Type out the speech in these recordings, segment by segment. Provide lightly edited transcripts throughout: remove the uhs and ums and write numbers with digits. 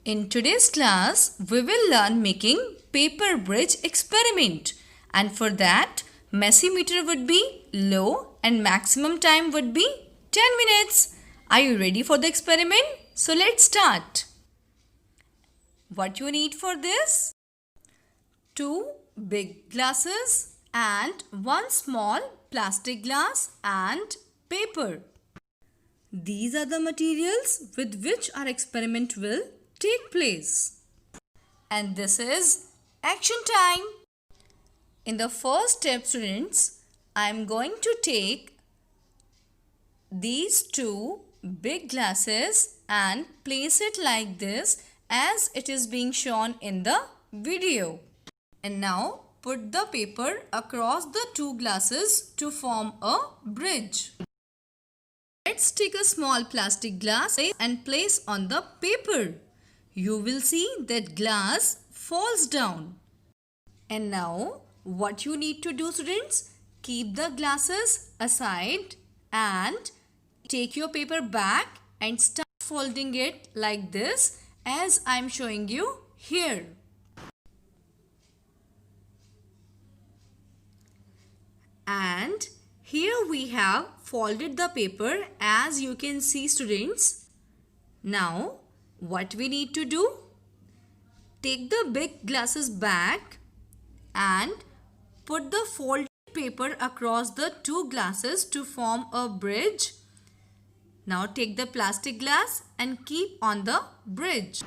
In today's class, we will learn making paper bridge experiment, and for that, messimeter would be low and maximum time would be 10 minutes. Are you ready for the experiment? So let's start. What you need for this? 2 big glasses and 1 small plastic glass and paper. These are the materials with which our experiment will take place. And this is action time. In the first step, students, I am going to take these 2 big glasses and place it like this as it is being shown in the video. And now put the paper across the 2 glasses to form a bridge. Let's take a small plastic glass and place on the paper. You will see that glass falls down. And now what you need to do, students? Keep the glasses aside and take your paper back and start folding it like this as I am showing you here. And here we have folded the paper as you can see, students. Now what we need to do? Take the big glasses back and put the folded paper across the 2 glasses to form a bridge. Now take the plastic glass and keep on the bridge.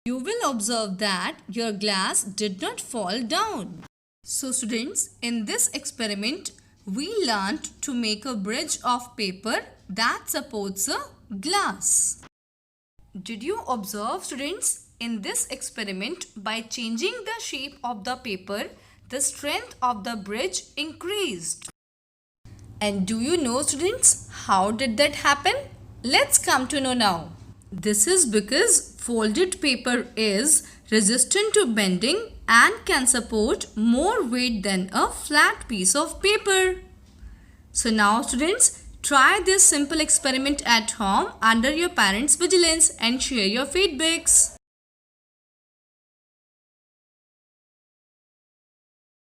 You will observe that your glass did not fall down. So students, in this experiment, we learned to make a bridge of paper that supports a glass. Did you observe, students? In this experiment, by changing the shape of the paper, the strength of the bridge increased. And do you know, students, how did that happen? Let's come to know now. This is because folded paper is resistant to bending and can support more weight than a flat piece of paper. So now, students, try this simple experiment at home under your parents' vigilance and share your feedbacks.